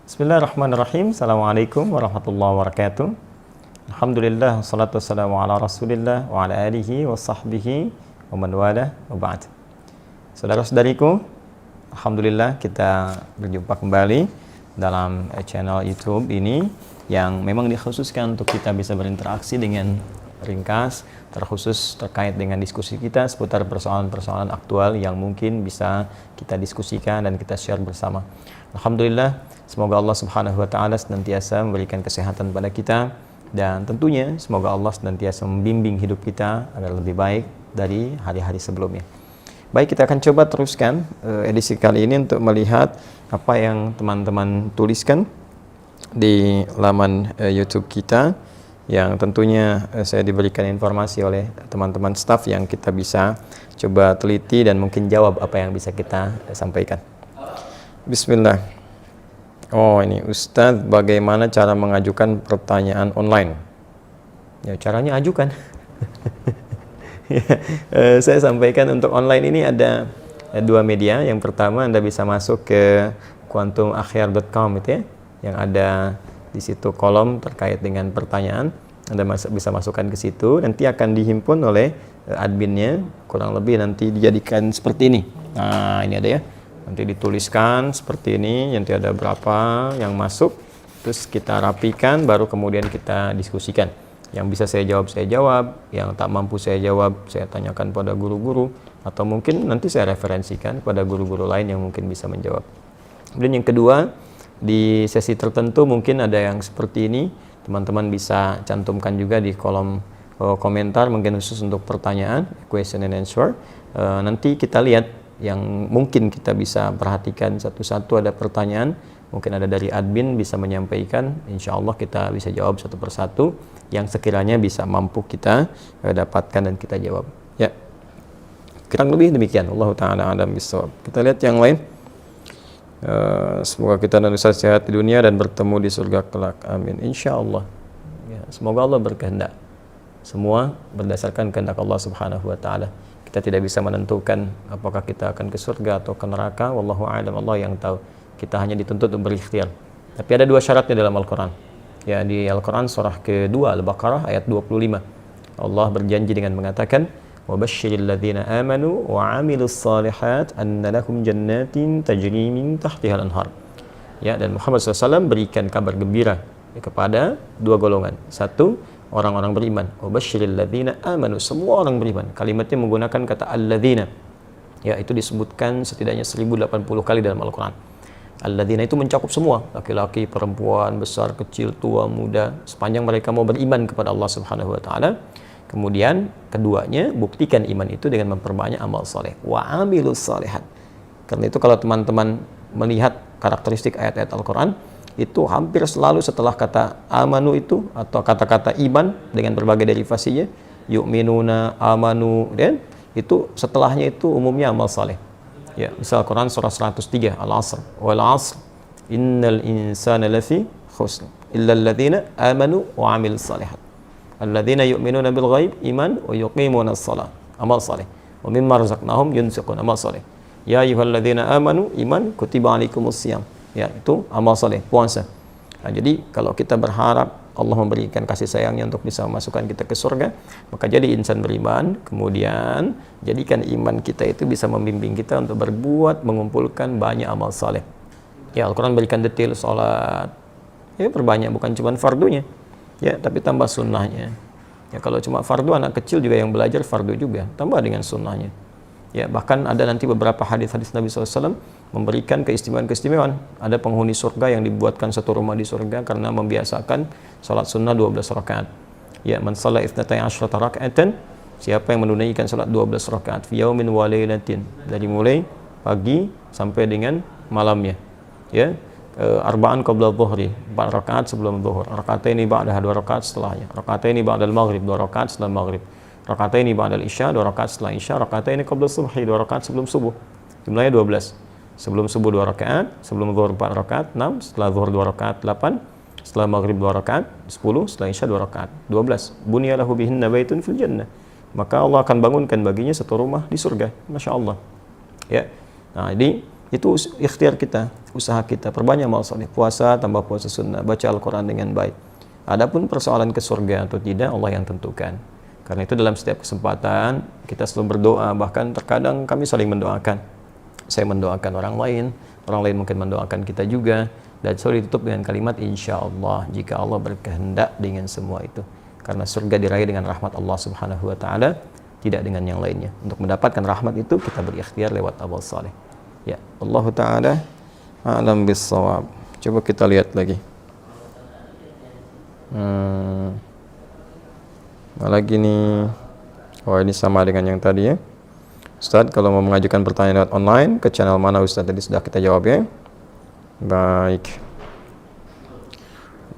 Bismillahirrahmanirrahim. Assalamualaikum warahmatullahi wabarakatuh. Alhamdulillah, wassalatu wassalamu ala rasulillah wa ala alihi wa sahbihi wa man wala wa ba'd. Saudara-saudariku, Alhamdulillah kita berjumpa kembali dalam channel YouTube ini yang memang dikhususkan untuk kita bisa berinteraksi dengan ringkas, terkhusus terkait dengan diskusi kita seputar persoalan-persoalan aktual yang mungkin bisa kita diskusikan dan kita share bersama. Alhamdulillah, semoga Allah Subhanahu wa taala senantiasa memberikan kesehatan pada kita dan tentunya semoga Allah senantiasa membimbing hidup kita agar lebih baik dari hari-hari sebelumnya. Baik, kita akan coba teruskan edisi kali ini untuk melihat apa yang teman-teman tuliskan di laman YouTube kita, yang tentunya saya diberikan informasi oleh teman-teman staff yang kita bisa coba teliti dan mungkin jawab apa yang bisa kita sampaikan. Bismillah. Oh, ini Ustadz, bagaimana cara mengajukan pertanyaan online? Ya, caranya ajukan. Saya sampaikan untuk online ini ada dua media. Yang pertama, Anda bisa masuk ke quantumachyar.com itu ya, yang ada di situ kolom terkait dengan pertanyaan. Anda bisa masukkan ke situ, nanti akan dihimpun oleh adminnya, kurang lebih nanti dijadikan seperti ini. Nah, ini ada ya, nanti dituliskan seperti ini, nanti ada berapa yang masuk, terus kita rapikan, baru kemudian kita diskusikan. Yang bisa saya jawab, yang tak mampu saya jawab, saya tanyakan pada guru-guru, atau mungkin nanti saya referensikan pada guru-guru lain yang mungkin bisa menjawab. Kemudian yang kedua, di sesi tertentu mungkin ada yang seperti ini, teman-teman bisa cantumkan juga di kolom komentar, mungkin khusus untuk pertanyaan, question and answer. Nanti kita lihat yang mungkin kita bisa perhatikan satu-satu, ada pertanyaan, mungkin ada dari admin bisa menyampaikan, insya Allah kita bisa jawab satu persatu yang sekiranya bisa mampu kita dapatkan dan kita jawab. Ya, kurang lebih demikian. Allah Ta'ala a'lam bishawab. Kita lihat yang lain. Semoga kita dan Ustaz sehat di dunia dan bertemu di surga kelak, amin, insya Allah. Ya, semoga Allah berkehendak, semua berdasarkan kehendak Allah Subhanahu wa Ta'ala. Kita tidak bisa menentukan apakah kita akan ke surga atau ke neraka, wallahu a'lam, Allah yang tahu. Kita hanya dituntut untuk berikhtiar. Tapi ada dua syaratnya dalam Al-Quran. Ya, di Al-Quran surah kedua Al-Baqarah ayat 25, Allah berjanji dengan mengatakan, وَبَشِّرِ الَّذِينَ آمَنُوا وَعَمِلُوا الصَّالِحَاتِ أَنَّ لَهُمْ جَنَّاتٍ تَجْرِي مِنْ تَحْتِهَا الْأَنْهَارُ. Ya, dan Muhammad SAW berikan kabar gembira kepada dua golongan. Satu, orang-orang beriman. وَبَشِّرِ الَّذِينَ آمَنُوا, semua orang beriman. Kalimatnya menggunakan kata alladzina. Ya, itu disebutkan setidaknya 1080 kali dalam Al-Quran. Alladzina itu mencakup semua, laki-laki, perempuan, besar, kecil, tua, muda, sepanjang mereka mau beriman kepada Allah Subhanahu wa Ta'ala. Kemudian keduanya, buktikan iman itu dengan memperbanyak amal soleh. Wa amilus solehat. Karena itu kalau teman-teman melihat karakteristik ayat-ayat Al-Quran, itu hampir selalu setelah kata amanu itu, atau kata-kata iman dengan berbagai derivasinya, yu'minuna, amanu, dan itu setelahnya itu umumnya amal soleh. Ya, misal Quran surah 103, Al-Asr, wal asr, innal insana lafi khusr, illa alladhina amanu wa amilus solehat. Alladzina yu'minuna bil ghaib, iman, wa yuqimuna as-salat, amal saleh, wa mimma razaqnahum yunfiqun, amal saleh. Ya ayyuhalladzina amanu, iman, kutiba alaikumus shiyam. Ya, itu amal saleh, puasa. Nah, jadi kalau kita berharap Allah memberikan kasih sayangnya untuk bisa memasukkan kita ke surga, maka jadi insan beriman, kemudian jadikan iman kita itu bisa membimbing kita untuk berbuat, mengumpulkan banyak amal saleh. Ya, Al-Quran berikan detail salat. Ya, perbanyak, bukan cuma fardunya. Ya, tapi tambah sunnahnya. Ya, kalau cuma fardu, anak kecil juga yang belajar fardu juga, tambah dengan sunnahnya. Ya, bahkan ada nanti beberapa hadis-hadis Nabi SAW memberikan keistimewaan-keistimewaan. Ada penghuni surga yang dibuatkan satu rumah di surga karena membiasakan salat sunnah 12 rakaat. Ya, man shalla 12 raka'atan, siapa yang menunaikan salat 12 rakaat fi yaumin wa lailatin, dari mulai pagi sampai dengan malamnya. Ya, arba'an qabla dhuhri, 4 rakaat sebelum zuhur, rakataini ba'daha, 2 rakaat setelahnya, rakataini ba'dal maghrib, 2 rakaat setelah maghrib, rakataini ba'dal isya, 2 rakaat setelah isya, rakataini qabla subhi, 2 rakaat sebelum subuh. Jumlahnya 12. Sebelum subuh 2 rakaat, sebelum zuhur 4 rakaat, 6, setelah zuhur 2 rakaat, 8, setelah maghrib 2 rakaat, 10, setelah isya 2 rakaat, 12. Bunyalahu bihinna baitun fil jannah. Maka Allah akan bangunkan baginya satu rumah di surga. Masya Allah. Ya. Nah, jadi itu ikhtiar kita usaha kita, perbanyak amal saleh, puasa tambah puasa sunnah, baca Al-Quran dengan baik. Adapun persoalan ke surga atau tidak, Allah yang tentukan. Karena itu dalam setiap kesempatan kita selalu berdoa, bahkan terkadang kami saling mendoakan. Saya mendoakan orang lain mungkin mendoakan kita juga, dan selalu ditutup dengan kalimat insya Allah, jika Allah berkehendak dengan semua itu. Karena surga diraih dengan rahmat Allah Subhanahu wa Ta'ala, tidak dengan yang lainnya. Untuk mendapatkan rahmat itu kita berikhtiar lewat amal saleh. Ya, Allah Ta'ala a'lam bis-shawab. Coba kita lihat lagi. Lagi nih. Oh, ini sama dengan yang tadi ya. Ustadz, kalau mau mengajukan pertanyaan lewat online ke channel mana Ustadz, tadi sudah kita jawab ya. Baik.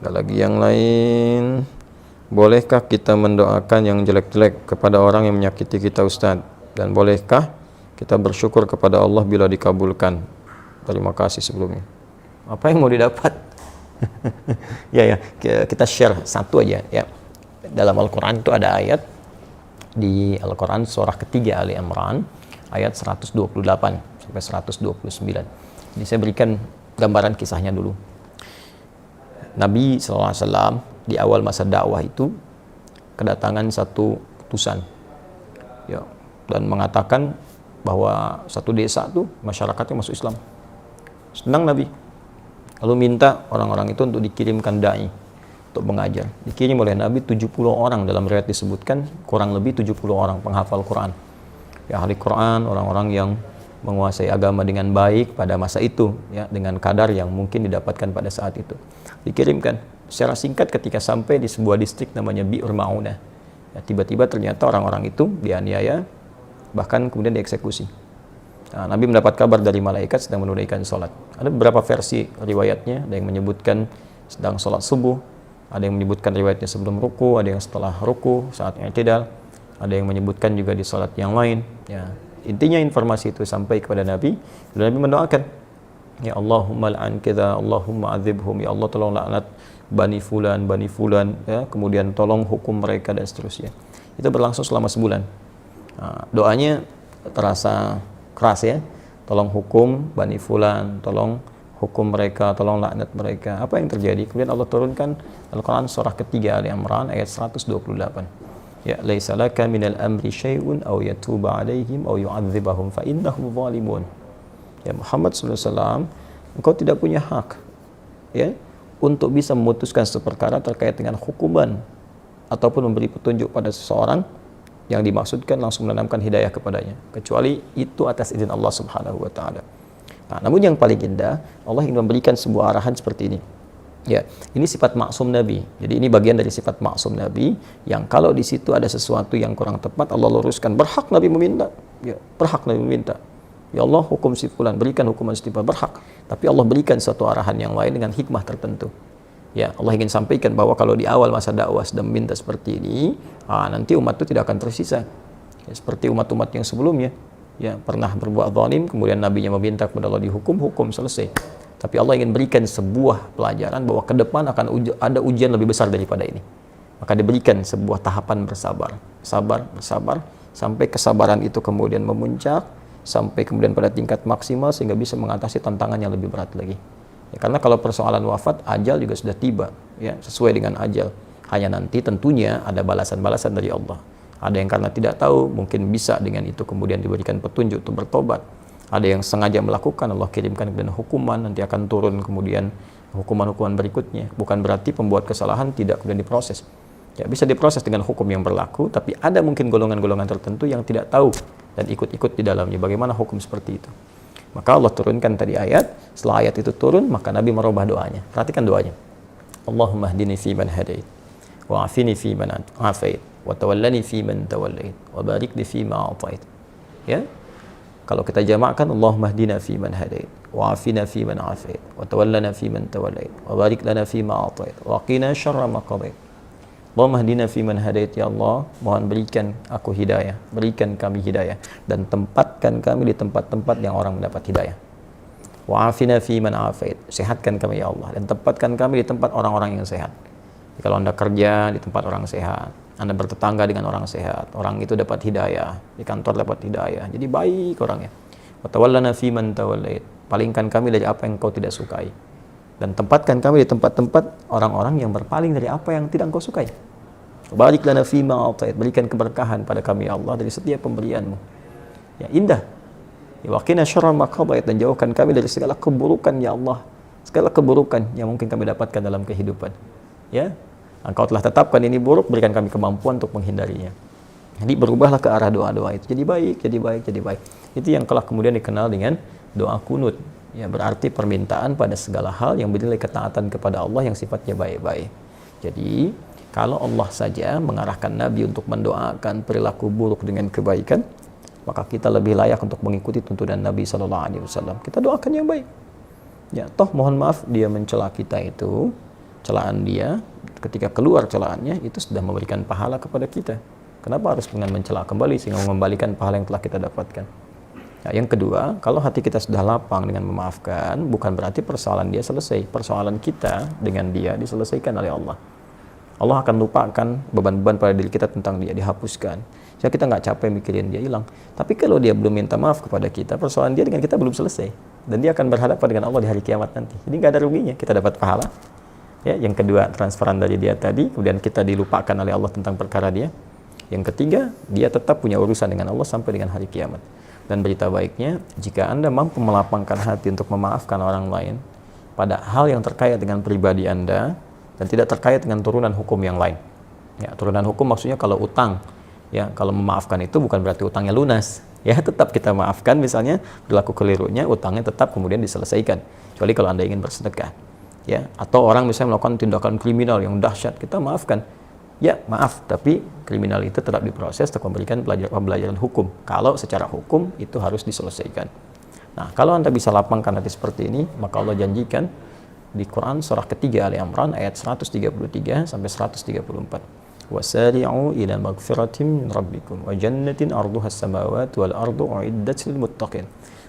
Ada lagi yang lain. Bolehkah kita mendoakan yang jelek-jelek kepada orang yang menyakiti kita Ustadz? Dan bolehkah kita bersyukur kepada Allah bila dikabulkan? Terima kasih sebelumnya. Apa yang mau didapat? ya, kita share satu aja ya. Dalam Al-Quran itu ada ayat di Al-Quran surah ketiga Ali Imran ayat 128 sampai 129. Ini saya berikan gambaran kisahnya dulu. Nabi SAW di awal masa dakwah itu kedatangan satu utusan ya, dan mengatakan bahwa satu desa tuh masyarakatnya masuk Islam. Senang Nabi, lalu minta orang-orang itu untuk dikirimkan dai untuk mengajar. Dikirim oleh Nabi 70 orang, dalam riwayat disebutkan kurang lebih 70 orang penghafal Quran ya, ahli Quran, orang-orang yang menguasai agama dengan baik pada masa itu ya, dengan kadar yang mungkin didapatkan pada saat itu. Dikirimkan secara singkat, ketika sampai di sebuah distrik namanya Bi'ur Ma'unah ya, tiba-tiba ternyata orang-orang itu dianiaya, bahkan kemudian dieksekusi. Nah, Nabi mendapat kabar dari malaikat sedang menunaikan sholat. Ada beberapa versi riwayatnya, ada yang menyebutkan sedang sholat subuh, ada yang menyebutkan riwayatnya sebelum ruku, ada yang setelah ruku saat i'tidal, ada yang menyebutkan juga di sholat yang lain ya. Intinya informasi itu sampai kepada Nabi, dan Nabi mendoakan, ya Allahumma la'an kita, Allahumma adzibhum, ya Allah tolong laknat bani fulan ya, kemudian tolong hukum mereka dan seterusnya. Itu berlangsung selama sebulan. Nah, doanya terasa keras ya, tolong hukum bani fulan, tolong hukum mereka, tolong laknat mereka. Apa yang terjadi? Kemudian Allah turunkan Al-Quran surah ketiga Ali Imran ayat 128. Ya laisa laka minal amri syai'un aw yatuba 'alaihim aw yu'adzibahum fa innahum zalimun. Ya Muhammad sallallahu alaihi wasallam, engkau tidak punya hak ya untuk bisa memutuskan suatu perkara terkait dengan hukuman ataupun memberi petunjuk pada seseorang yang dimaksudkan langsung menanamkan hidayah kepadanya, kecuali itu atas izin Allah Subhanahu wa Ta'ala. Nah, namun yang paling indah, Allah ingin memberikan sebuah arahan seperti ini. Ya, ini sifat maksum Nabi. Jadi ini bagian dari sifat maksum Nabi, yang kalau di situ ada sesuatu yang kurang tepat, Allah luruskan. Berhak Nabi meminta. Ya, berhak Nabi meminta. Ya Allah, hukum si fulan, berikan hukuman setimpal, berhak. Tapi Allah berikan suatu arahan yang lain dengan hikmah tertentu. Ya, Allah ingin sampaikan bahwa kalau di awal masa dakwah sedang minta seperti ini, nanti umat itu tidak akan tersisa. Ya, seperti umat-umat yang sebelumnya, ya pernah berbuat zalim, kemudian nabinya meminta kepada Allah dihukum, hukum selesai. Tapi Allah ingin berikan sebuah pelajaran bahwa ke depan akan ada ujian lebih besar daripada ini. Maka diberikan sebuah tahapan bersabar, bersabar, sampai kesabaran itu kemudian memuncak, sampai kemudian pada tingkat maksimal sehingga bisa mengatasi tantangan yang lebih berat lagi. Ya, karena kalau persoalan wafat, ajal juga sudah tiba, ya sesuai dengan ajal. Hanya nanti tentunya ada balasan-balasan dari Allah. Ada yang karena tidak tahu, mungkin bisa dengan itu kemudian diberikan petunjuk untuk bertobat. Ada yang sengaja melakukan, Allah kirimkan kemudian hukuman, nanti akan turun kemudian hukuman-hukuman berikutnya. Bukan berarti pembuat kesalahan tidak kemudian diproses. Ya, bisa diproses dengan hukum yang berlaku, tapi ada mungkin golongan-golongan tertentu yang tidak tahu dan ikut-ikut di dalamnya. Bagaimana hukum seperti itu? Maka Allah turunkan tadi ayat, setelah ayat itu turun, maka Nabi merubah doanya. Perhatikan doanya. Allahumma hdini fi man hadait, wa afini fi man afait, wa tawallani fi man tawallait, wa barik li fi ma atait. Ya. Kalau kita jamakkan, Allahumma hdina fi man hadait, wa afina fi man afait, wa tawallana fi man tawallait, wa barik lana fi ma atait, wa qina syarra ma qadait. Allahumma hdina fi man hadait, ya Allah, mohon berikan aku hidayah, berikan kami hidayah, dan tempatkan kami di tempat-tempat yang orang mendapat hidayah. Wa afina fi man afait, sehatkan kami ya Allah, dan tempatkan kami di tempat orang-orang yang sehat. Jadi, kalau Anda kerja di tempat orang sehat, Anda bertetangga dengan orang sehat, orang itu dapat hidayah, di kantor dapat hidayah, jadi baik orangnya. Wa tawallana fi man tawallait, palingkan kami dari apa yang Engkau tidak sukai, dan tempatkan kami di tempat-tempat orang-orang yang berpaling dari apa yang tidak Engkau sukai. Barik lana fima a'tait, berikan keberkahan pada kami ya Allah dari setiap pemberian-Mu. Ya, indah. Ya, wa qina syarra ma qadait, dan jauhkan kami dari segala keburukan ya Allah, segala keburukan yang mungkin kami dapatkan dalam kehidupan. Ya, Engkau telah tetapkan ini buruk, berikan kami kemampuan untuk menghindarinya. Jadi berubahlah ke arah doa-doa itu, jadi baik, jadi baik, jadi baik. Itu yang telah kemudian dikenal dengan doa kunut. Ya, berarti permintaan pada segala hal yang bernilai ketaatan kepada Allah yang sifatnya baik-baik. Jadi kalau Allah saja mengarahkan Nabi untuk mendoakan perilaku buruk dengan kebaikan, maka kita lebih layak untuk mengikuti tuntunan Nabi SAW. Kita doakan yang baik. Ya, toh mohon maaf dia mencela kita itu, celaan dia, ketika keluar celaannya itu sudah memberikan pahala kepada kita. Kenapa harus dengan mencela kembali sehingga mengembalikan pahala yang telah kita dapatkan? Ya, yang kedua, kalau hati kita sudah lapang dengan memaafkan, bukan berarti persoalan dia selesai. Persoalan kita dengan dia diselesaikan oleh Allah. Allah akan lupakan beban-beban pada diri kita tentang dia, dihapuskan. Jadi kita nggak capek mikirin dia, hilang. Tapi kalau dia belum minta maaf kepada kita, persoalan dia dengan kita belum selesai. Dan dia akan berhadapan dengan Allah di hari kiamat nanti. Jadi nggak ada ruginya, kita dapat pahala. Ya, yang kedua, transferan dari dia tadi, kemudian kita dilupakan oleh Allah tentang perkara dia. Yang ketiga, dia tetap punya urusan dengan Allah sampai dengan hari kiamat. Dan berita baiknya, jika Anda mampu melapangkan hati untuk memaafkan orang lain pada hal yang terkait dengan pribadi Anda, dan tidak terkait dengan turunan hukum yang lain. Ya, turunan hukum maksudnya kalau utang, ya, kalau memaafkan itu bukan berarti utangnya lunas. Ya, tetap kita maafkan, misalnya berlaku kelirunya, utangnya tetap kemudian diselesaikan. Kecuali kalau Anda ingin bersedekah. Ya, atau orang misalnya melakukan tindakan kriminal yang dahsyat, kita maafkan. Ya, maaf, tapi kriminal itu tetap diproses untuk memberikan pembelajaran hukum. Kalau secara hukum itu harus diselesaikan. Nah, kalau Anda bisa lapangkan hati seperti ini, maka Allah janjikan di Quran surah ketiga Ali Imran ayat 133 sampai 134. Wasari'u ila magfiratin min rabbikum wa jannatin 'arduha as-samawati wal ardu u'iddat lil muttaqin.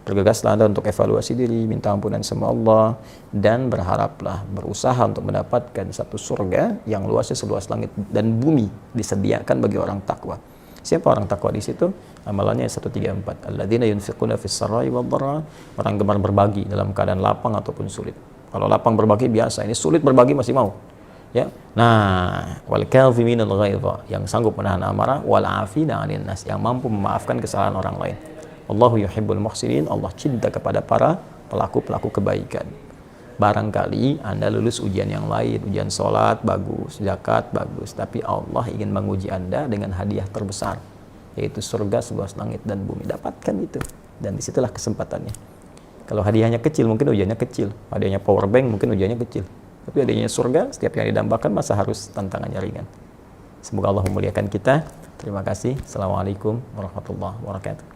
Bergegaslah Anda untuk evaluasi diri, minta ampunan sama Allah, dan berharaplah, berusaha untuk mendapatkan satu surga yang luasnya seluas langit dan bumi, disediakan bagi orang takwa. Siapa orang takwa di situ? Amalannya 134. Alladzina yunfiquna fis sarai wad dharra, orang gemar berbagi dalam keadaan lapang ataupun sulit. Kalau lapang berbagi biasa, ini sulit berbagi masih mau. Ya. Nah, wal kadhiminal ghaidha, yang sanggup menahan amarah, wal 'afina 'anil nas, yang mampu memaafkan kesalahan orang lain. Allahu yuhibbul muhsinin, Allah cinta kepada para pelaku-pelaku kebaikan. Barangkali Anda lulus ujian yang lain, ujian sholat bagus, zakat bagus, tapi Allah ingin menguji Anda dengan hadiah terbesar, yaitu surga seluas langit dan bumi. Dapatkan itu, dan disitulah kesempatannya. Kalau hadiahnya kecil, mungkin ujiannya kecil. Hadiahnya power bank, mungkin ujiannya kecil. Tapi hadiahnya surga, setiap yang didambakan, masa harus tantangannya ringan. Semoga Allah memuliakan kita. Terima kasih. Assalamualaikum warahmatullahi wabarakatuh.